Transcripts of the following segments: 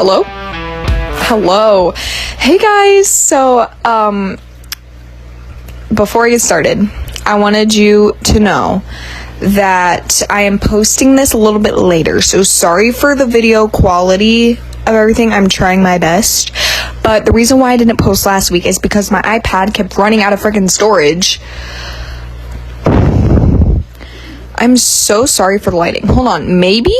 Hello? Hello. Hey guys. So, before I get started, I wanted you to know that I am posting this a little bit later. So sorry for the video quality of everything. I'm trying my best. But the reason why I didn't post last week is because my iPad kept running out of freaking storage. I'm so sorry for the lighting. Hold on. Maybe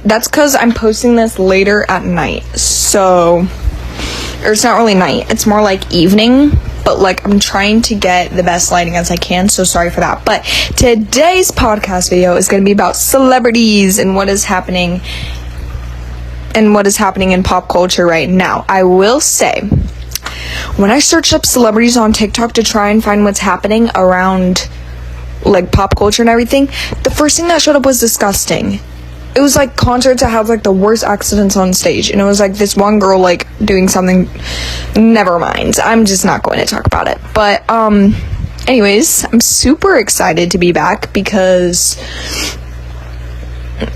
that's because I'm posting this later at night. So, or it's not really night. It's more like evening. But like, I'm trying to get the best lighting as I can. So sorry for that. But today's podcast video is going to be about celebrities and what is happening in pop culture right now. I will say, when I searched up celebrities on TikTok to try and find what's happening around like pop culture and everything, the first thing that showed up was disgusting. It was like concerts that have like the worst accidents on stage, and it was like this one girl like doing something. Never mind, I'm just not going to talk about it. But anyways, I'm super excited to be back because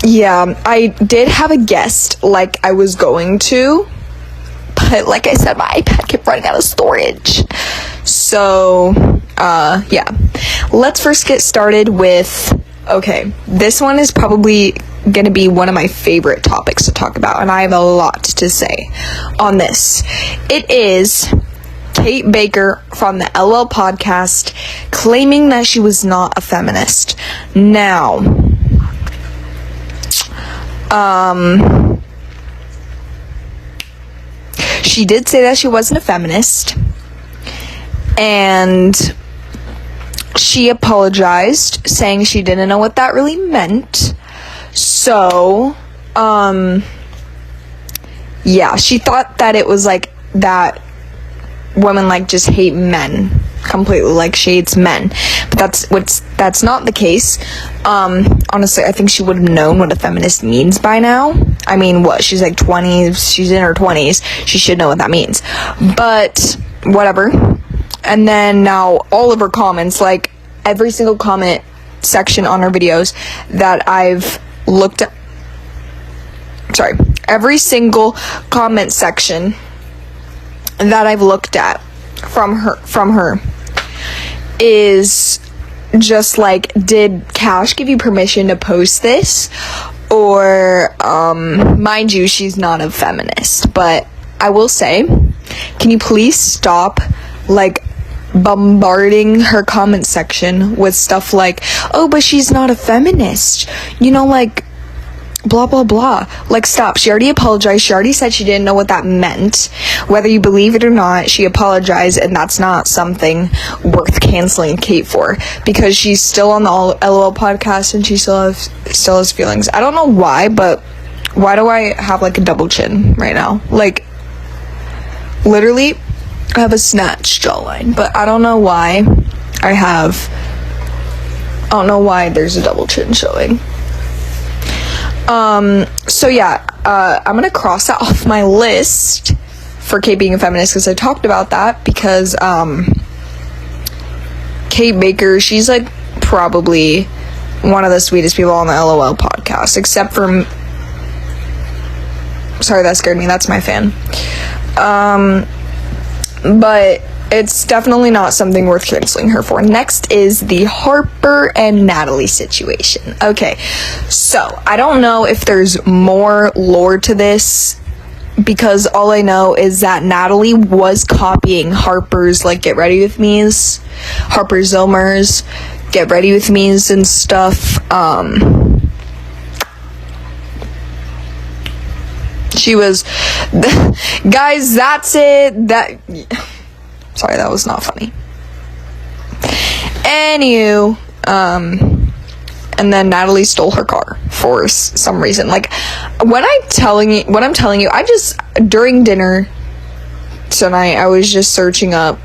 yeah, I did have a guest like I was going to, but like I said, my iPad kept running out of storage. So yeah, let's first get started with, okay, this one is probably gonna be one of my favorite topics to talk about, and I have a lot to say on this. It is Kate Baker from the LOL podcast claiming that she was not a feminist. Now, she did say that she wasn't a feminist, and she apologized, saying she didn't know what that really meant. So, yeah, she thought that it was like that women like just hate men completely, like she hates men, but that's not the case. Honestly, I think she would have known what a feminist means by now. I mean, what, she's like 20s, she's in her 20s, she should know what that means, but whatever. And then now all of her comments, like every single comment section on her videos that I've looked at, every single comment section that I've looked at from her is just like, did Cash give you permission to post this? Or mind you, she's not a feminist, but I will say, can you please stop like bombarding her comment section with stuff like, oh, but she's not a feminist, you know, like blah blah blah. Like, stop. She already apologized. She already said she didn't know what that meant. Whether you believe it or not, she apologized, and that's not something worth canceling Kate for, because she's still on the LOL podcast and she still has feelings. I don't know why, but why do I have like a double chin right now? Like, literally, I have a snatched jawline, but I don't know why there's a double chin showing. So yeah, I'm gonna cross that off my list for Kate being a feminist, because I talked about that, because Kate Baker, she's like probably one of the sweetest people on the LOL podcast, except for, sorry, that scared me, that's my fan. But it's definitely not something worth canceling her for. Next is the Harper and Natalie situation. Okay, so I don't know if there's more lore to this, because all I know is that Natalie was copying Harper's like Get Ready With Me's, Harper Zilmer's Get Ready With Me's and stuff. She was, guys, that's it. Sorry, that was not funny. Anywho, and then Natalie stole her car for some reason. Like, what I'm telling you, I just, during dinner tonight, I was just searching up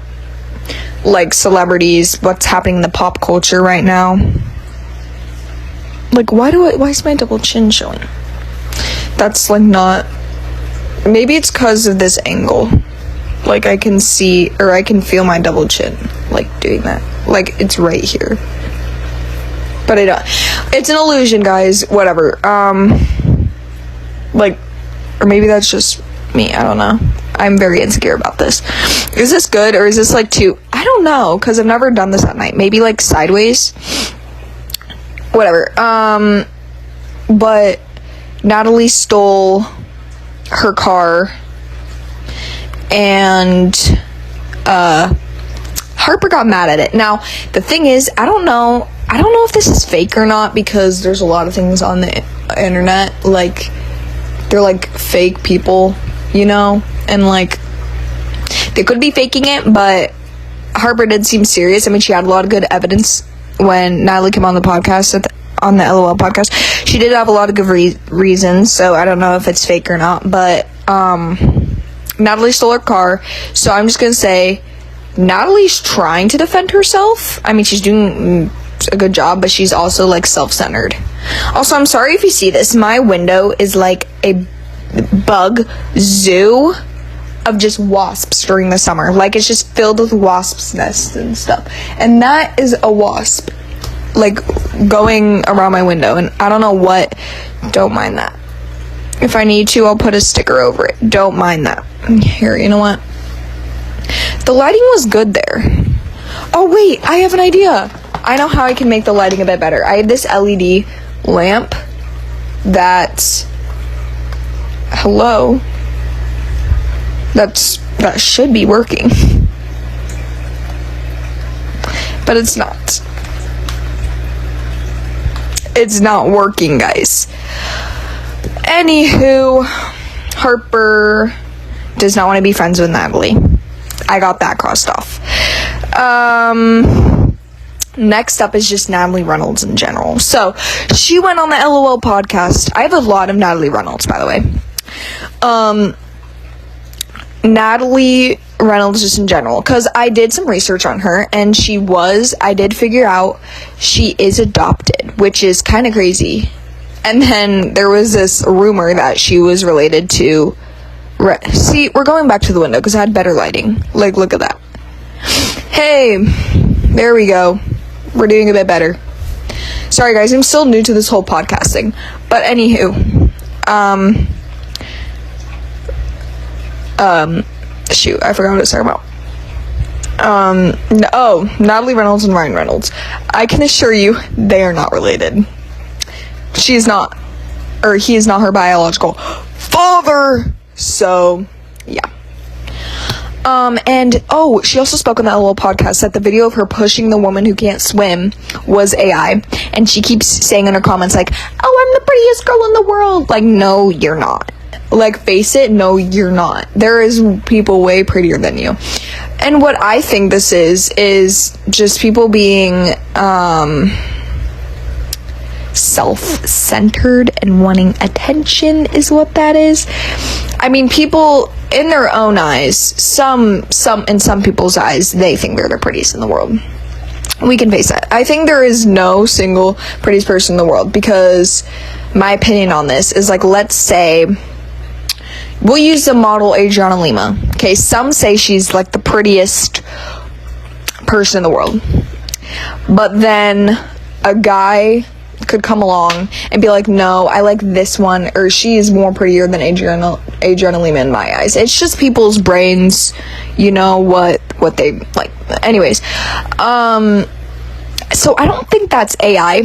like celebrities, what's happening in the pop culture right now. Like, why is my double chin showing? That's like not, maybe it's because of this angle. Like, I can see, or I can feel my double chin, like, doing that. Like, it's right here. But I don't. It's an illusion, guys. Whatever. Like, Or maybe that's just me. I don't know. I'm very insecure about this. Is this good, or is this like too... I don't know, because I've never done this at night. Maybe like sideways. Whatever. But Natalie stole her car, and Harper got mad at it. Now, the thing is, I don't know if this is fake or not, because there's a lot of things on the internet, like, they're like fake people, you know, and like, they could be faking it, but Harper did seem serious. I mean, she had a lot of good evidence when Natalie came on the podcast, on the LOL podcast. She did have a lot of good reasons, so I don't know if it's fake or not, but Natalie stole her car, so I'm just gonna say Natalie's trying to defend herself. I mean, she's doing a good job, but she's also like self-centered. Also, I'm sorry if you see this. My window is like a bug zoo of just wasps during the summer. Like, it's just filled with wasps' nests and stuff. And that is a wasp, like, going around my window. And I don't know what. Don't mind that. If I need to, I'll put a sticker over it. Don't mind that. Here, you know what? The lighting was good there. Oh, wait. I have an idea. I know how I can make the lighting a bit better. I have this LED lamp that... Hello? That should be working. But it's not. It's not working, guys. Anywho, Harper does not want to be friends with Natalie. I got that crossed off. Next up is just Natalie Reynolds in general. So, she went on the LOL podcast. I have a lot of Natalie Reynolds, by the way. Natalie Reynolds just in general, because I did some research on her, and I did figure out she is adopted, which is kind of crazy. And then there was this rumor that she was related to... See, we're going back to the window, because I had better lighting. Like, look at that. Hey, there we go. We're doing a bit better. Sorry, guys, I'm still new to this whole podcasting. But anywho, shoot, I forgot what I was talking about. Natalie Reynolds and Ryan Reynolds. I can assure you, they are not related. She is not, or he is not her biological father. So, yeah. And she also spoke on the LOL podcast that the video of her pushing the woman who can't swim was AI, and she keeps saying in her comments, like, oh, I'm the prettiest girl in the world. Like, no, you're not. Like, face it, no, you're not. There is people way prettier than you. And what I think this is just people being, self-centered and wanting attention is what that is. I mean, people in their own eyes, some in some people's eyes, they think they're the prettiest in the world. We can face it. I think there is no single prettiest person in the world, because my opinion on this is, like, let's say we'll use the model Adriana Lima. Okay, some say she's like the prettiest person in the world, but then a guy could come along and be like, no, I like this one, or she is more prettier than Adriana Lima in my eyes. It's just people's brains, you know, what they like. Anyways, so I don't think that's AI.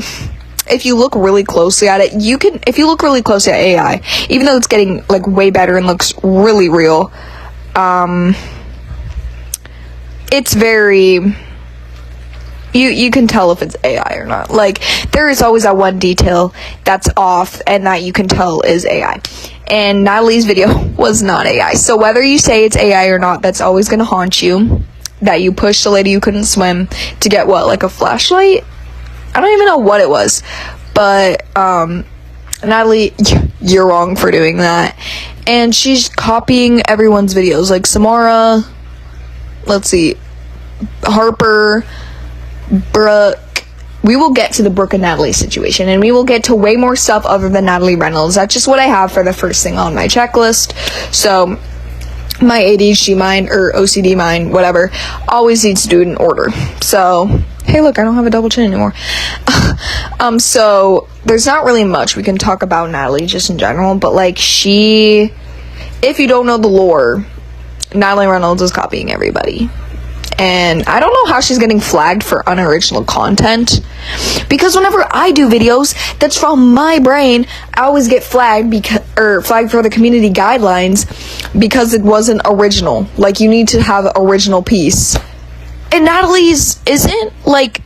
If you look really closely at it, if you look really closely at AI, even though it's getting like way better and looks really real, it's very... You can tell if it's AI or not. Like, there is always that one detail that's off and that you can tell is AI. And Natalie's video was not AI. So whether you say it's AI or not, that's always going to haunt you. That you pushed a lady who couldn't swim to get what, like a flashlight? I don't even know what it was. But, Natalie, you're wrong for doing that. And she's copying everyone's videos. Like Samara, let's see, Harper, Brooke. We will get to the Brooke and Natalie situation, and we will get to way more stuff other than Natalie Reynolds. That's just what I have for the first thing on my checklist. So my ADHD mind, or OCD mind, whatever, always needs to do it in order. So, hey, look, I don't have a double chin anymore. So there's not really much we can talk about Natalie just in general, but like, she if you don't know the lore, Natalie Reynolds is copying everybody. And I don't know how she's getting flagged for unoriginal content, because whenever I do videos that's from my brain, I always get flagged flagged for the community guidelines because it wasn't original. Like, you need to have an original piece, and Natalie's isn't. Like,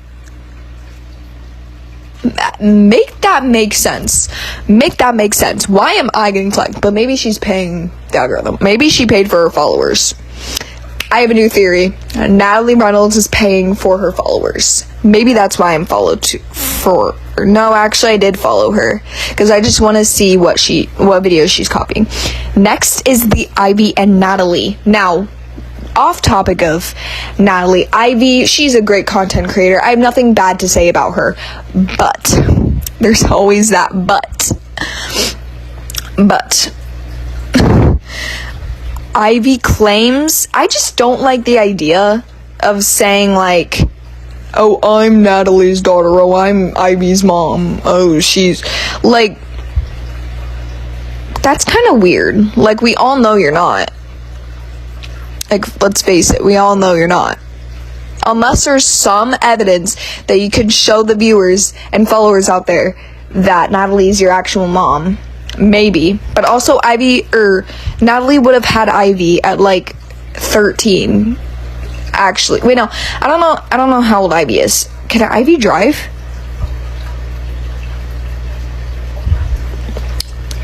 make that make sense. Why am I getting flagged? But maybe she's paying the algorithm. Maybe she paid for her followers. I have a new theory. Natalie Reynolds is paying for her followers. Maybe that's why I'm followed no, actually I did follow her, because I just want to see what videos she's copying. Next is the Ivy and Natalie. Now, off topic of Natalie, Ivy, she's a great content creator. I have nothing bad to say about her, but there's always that but. Ivy claims, I just don't like the idea of saying, like, oh, I'm Natalie's daughter, oh, I'm Ivy's mom, oh, she's, like, that's kind of weird. Like, we all know you're not. Like, let's face it, we all know you're not. Unless there's some evidence that you could show the viewers and followers out there that Natalie's your actual mom. Maybe. But also Natalie would have had Ivy at like 13. Actually. Wait, no. I don't know how old Ivy is. Can Ivy drive?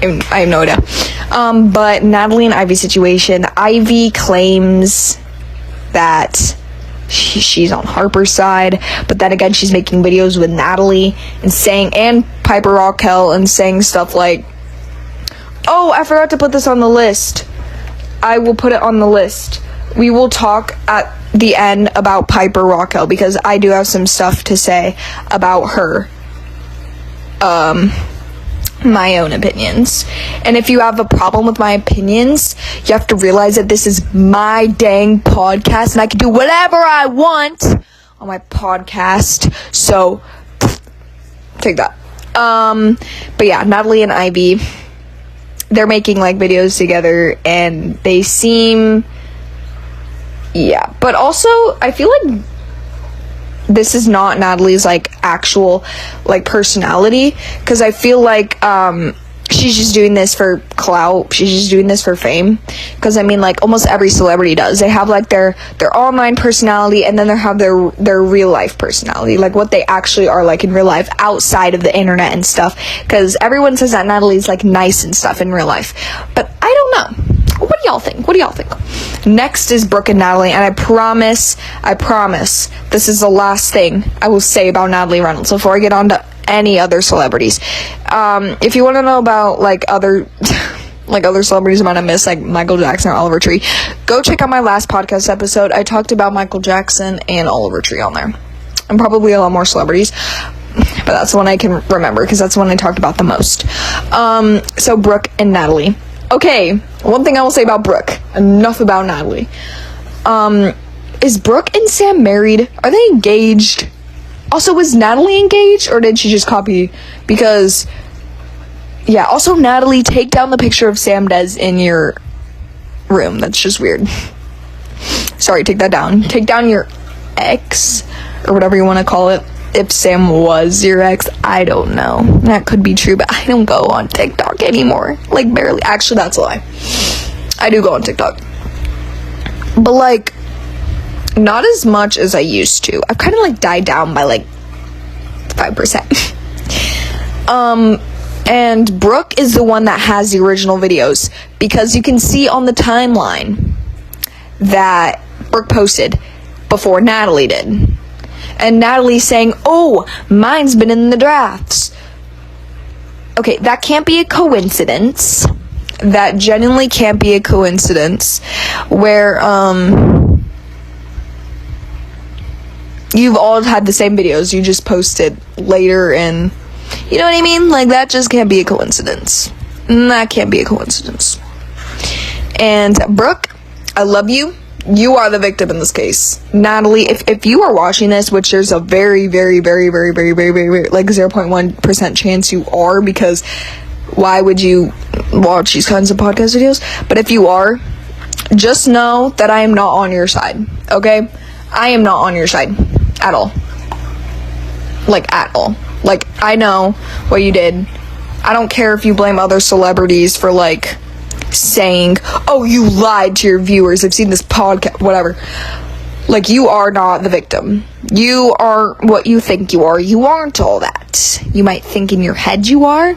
I have no idea. But Natalie and Ivy situation, Ivy claims that she's on Harper's side, but then again she's making videos with Natalie and Piper Raquel and saying stuff like, oh, I forgot to put this on the list. I will put it on the list. We will talk at the end about Piper Raquel, because I do have some stuff to say about her. My own opinions. And if you have a problem with my opinions, you have to realize that this is my dang podcast and I can do whatever I want on my podcast. So, take that. But yeah, Natalie and Ivy, they're making like videos together and they seem, yeah. But also, I feel like this is not Natalie's like actual like personality, because I feel like she's just doing this for clout, she's just doing this for fame, because I mean, like, almost every celebrity does. They have like their online personality, and then they have their real life personality, like what they actually are like in real life outside of the internet and stuff, because everyone says that Natalie's like nice and stuff in real life, but I don't know. What do y'all think? Next is Brooke and Natalie, and I promise, this is the last thing I will say about Natalie Reynolds before I get on to any other celebrities. If you want to know about, like, other celebrities I might have missed, like Michael Jackson or Oliver Tree, go check out my last podcast episode. I talked about Michael Jackson and Oliver Tree on there. And probably a lot more celebrities, but that's the one I can remember, because that's the one I talked about the most. So Brooke and Natalie. Okay, one thing I will say about Brooke. Enough about Natalie. Is Brooke and Sam married? Are they engaged? Also, was Natalie engaged, or did she just copy? Because, yeah, also, Natalie, take down the picture of Sam Dez in your room. That's just weird. Sorry, take that down. Take down your ex, or whatever you want to call it. If Sam was your ex, I don't know. That could be true, but I don't go on TikTok anymore. Like, barely. Actually, that's a lie. I do go on TikTok. But, like, not as much as I used to. I've kind of, like, died down by, like, 5%. And Brooke is the one that has the original videos, because you can see on the timeline that Brooke posted before Natalie did. And Natalie's saying, oh, mine's been in the drafts. Okay, that can't be a coincidence. That genuinely can't be a coincidence. Where, you've all had the same videos, you just posted later, and, you know what I mean? Like, that just can't be a coincidence. That can't be a coincidence. And Brooke, I love you. You are the victim in this case. Natalie, if you are watching this, which there's a very, very, very, very, very, very, very, very, like 0.1% chance you are, because why would you watch these kinds of podcast videos? But if you are, just know that I am not on your side, okay? I am not on your side at all. Like, at all. Like, I know what you did. I don't care if you blame other celebrities for, like, saying, oh, you lied to your viewers, I've seen this podcast, whatever. Like, you are not the victim. You are what you think you are. You aren't all that. You might think in your head you are,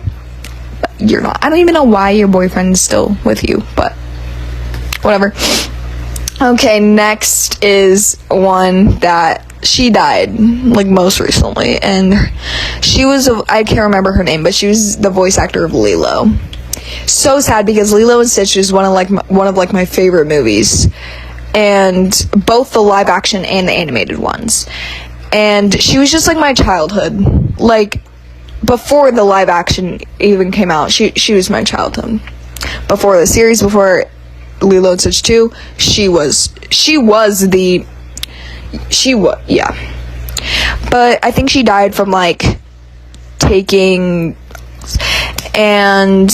but you're not. I don't even know why your boyfriend is still with you, but whatever. Okay, next is one that she died, like, most recently, and she was, I can't remember her name, but she was the voice actor of Lilo. So sad, because Lilo and Stitch is one of my favorite movies, and both the live action and the animated ones. And she was just like my childhood. Like, before the live action even came out, she was my childhood. Before the series, before Lilo and Stitch 2, yeah. But I think she died from, like, taking, and,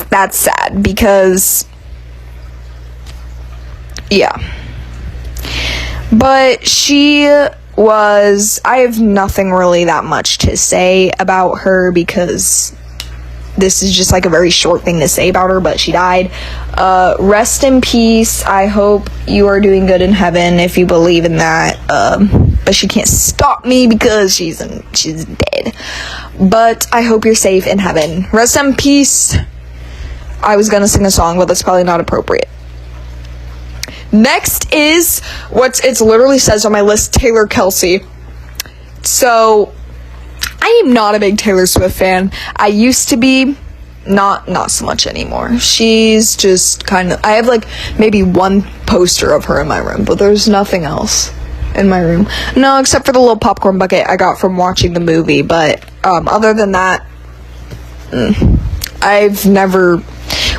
that's sad, because, yeah. But she was, I have nothing really that much to say about her, because this is just, like, a very short thing to say about her, but she died. Rest in peace. I hope you are doing good in heaven, if you believe in that. But she can't stop me because she's dead. But I hope you're safe in heaven. Rest in peace. I was gonna sing a song, but that's probably not appropriate. Next is it literally says on my list, Taylor Kelsey. So, I am not a big Taylor Swift fan. I used to be, not so much anymore. She's just kind of, I have, like, maybe one poster of her in my room, but there's nothing else in my room. No, except for the little popcorn bucket I got from watching the movie, but, other than that, I've never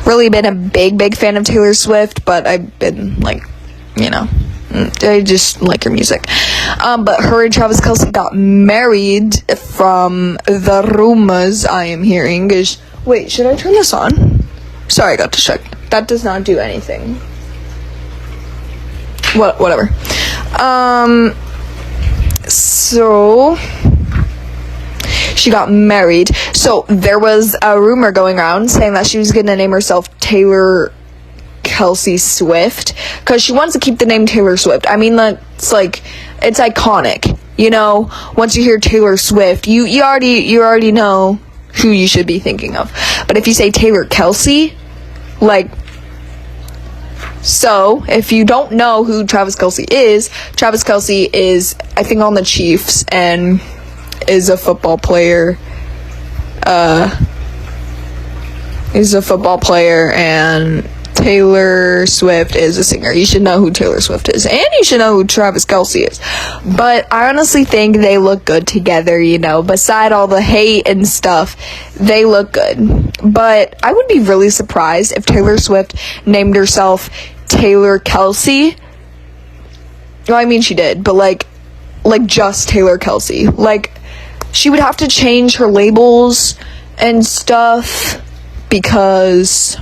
really been a big fan of Taylor Swift, but I've been, like, you know, I just like her music. But her and Travis Kelce got married, from the rumors I am hearing. Wait, should I turn this on? Sorry, I got distracted. That does not do anything. Whatever. So she got married. So there was a rumor going around saying that she was gonna name herself Taylor Kelsey Swift, because she wants to keep the name Taylor Swift. I mean, that's, like, it's iconic, you know. Once you hear Taylor Swift, you already know who you should be thinking of. But if you say Taylor Kelsey, like, so if you don't know who Travis Kelce is, I think, on the Chiefs, and is a football player. And Taylor Swift is a singer. You should know who Taylor Swift is, and you should know who Travis Kelce is. But I honestly think they look good together, you know. Beside all the hate and stuff, they look good. But I would be really surprised if Taylor Swift named herself Taylor Kelsey. Well, I mean, she did, but like just Taylor Kelsey. Like, she would have to change her labels and stuff, because,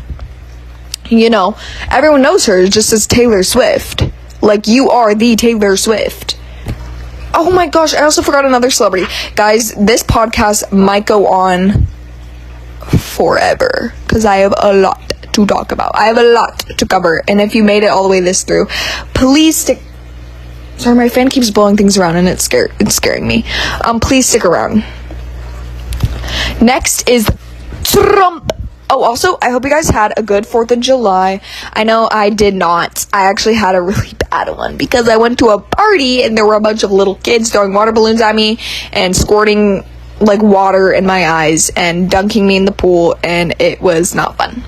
you know, everyone knows her just as Taylor Swift. Like, you are the Taylor Swift. Oh my gosh, I also forgot another celebrity. Guys, this podcast might go on forever, because I have a lot to talk about. I have a lot to cover, and if you made it all the way this through, please stick. Sorry, my fan keeps blowing things around, and it's scaring me. Please stick around. Next is Trump. Oh, also, I hope you guys had a good 4th of July. I know I did not. I actually had a really bad one, because I went to a party, and there were a bunch of little kids throwing water balloons at me, and squirting, like, water in my eyes, and dunking me in the pool, and it was not fun.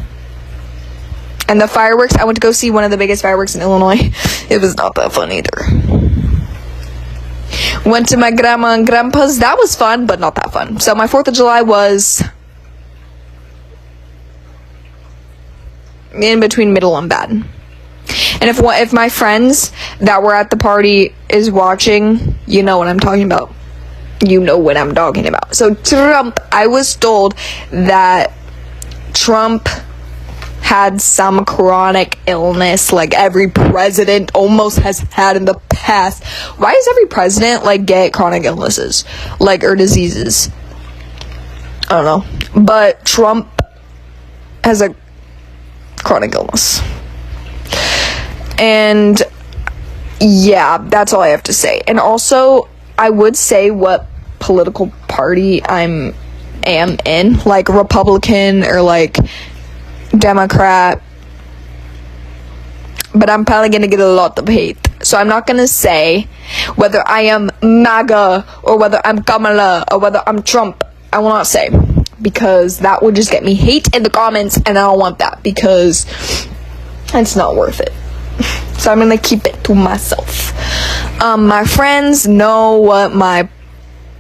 And the fireworks, I went to go see one of the biggest fireworks in Illinois. It was not that fun either. Went to my grandma and grandpa's. That was fun, but not that fun. So my 4th of July was in between middle and bad. And if my friends that were at the party is watching, you know what I'm talking about. you know what I'm talking about. So Trump, I was told that Trump had some chronic illness like every president almost has had in the past. Why does every president like get chronic illnesses like or diseases? I don't know. But Trump has a chronic illness. And yeah, that's all I have to say. And also, I would say what political party am in, like Republican or like Democrat, but I'm probably gonna get a lot of hate, so I'm not gonna say whether I am MAGA or whether I'm Kamala or whether I'm Trump. I will not say, because that would just get me hate in the comments, and I don't want that because it's not worth it. So I'm gonna keep it to myself. My friends know what my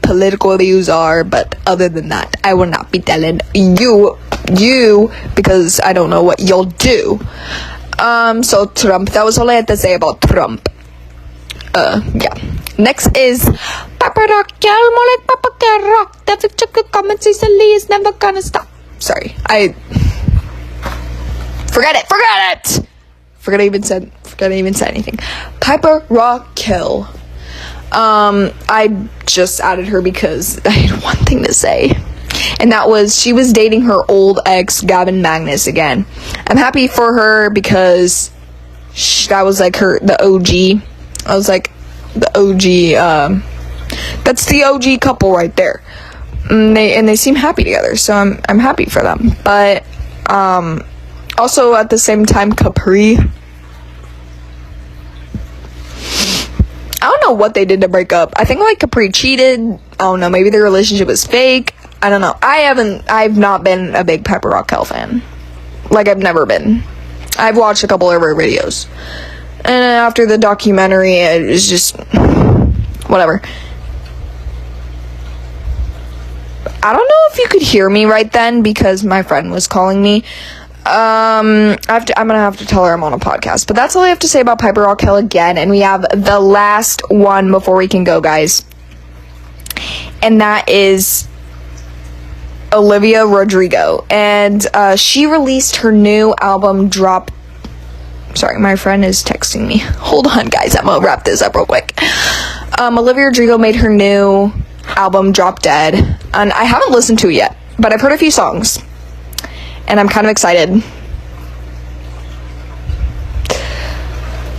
political views are, but other than that, I will not be telling you because I don't know what you'll do. So Trump, that was all I had to say about Trump. Yeah. Next is Papa Raquel Molek Papa Rock. The comments easily is never gonna stop. Sorry, forget it. Forget I even said anything. Piper Raquel. I just added her because I had one thing to say, and that was she was dating her old ex Gavin Magnus again. I'm happy for her because that was like the OG. I was like the OG. That's the OG couple right there. And they seem happy together, so I'm happy for them. But also at the same time, Capri. I don't know what they did to break up. I think like Capri cheated. I don't know, maybe their relationship was fake. I don't know. I've not been a big Pepper Raquel fan. Like, I've never been. I've watched a couple of her videos. And after the documentary, it was just whatever. I don't know if you could hear me right then because my friend was calling me. I'm gonna have to tell her I'm on a podcast, but that's all I have to say about Piper Raquel again, and we have the last one before we can go, guys, and that is Olivia Rodrigo, and she released her new album sorry, my friend is texting me. Hold on, guys, I'm gonna wrap this up real quick. Olivia Rodrigo made her new album Drop Dead, and I haven't listened to it yet, but I've heard a few songs. And I'm kind of excited.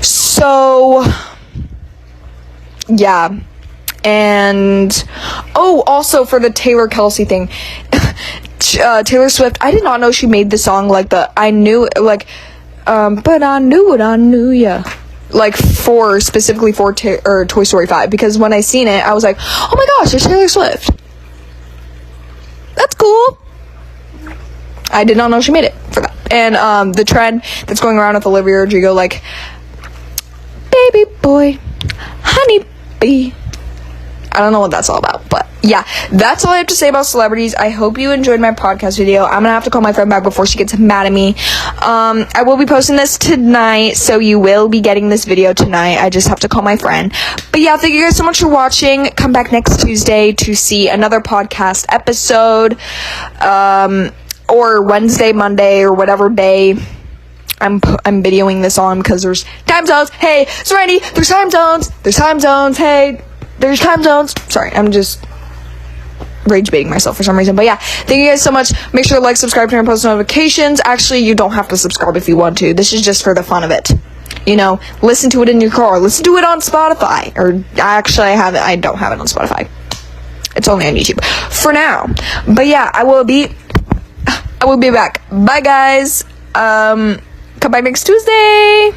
So, yeah. And, also for the Taylor Kelsey thing, Taylor Swift, I did not know she made the song like but I knew what I knew, yeah. Like, specifically for Toy Story 5, because when I seen it, I was like, oh my gosh, it's Taylor Swift. That's cool. I did not know she made it for that. And the trend that's going around with Olivia Rodrigo, like, baby boy, honey bee. I don't know what that's all about, but yeah, that's all I have to say about celebrities. I hope you enjoyed my podcast video. I'm gonna have to call my friend back before she gets mad at me. I will be posting this tonight, so you will be getting this video tonight. I just have to call my friend. But yeah, thank you guys so much for watching. Come back next Tuesday to see another podcast episode. Or Wednesday, Monday, or whatever day I'm videoing this on, because there's time zones. Hey, Serenity, there's time zones. Hey, there's time zones. Sorry, I'm just rage baiting myself for some reason. But yeah, thank you guys so much. Make sure to like, subscribe, turn on post notifications. Actually, you don't have to subscribe if you want to. This is just for the fun of it. You know, listen to it in your car. Listen to it on Spotify. Or actually, I don't have it on Spotify. It's only on YouTube for now. But yeah, I will be back. Bye, guys. Come back next Tuesday.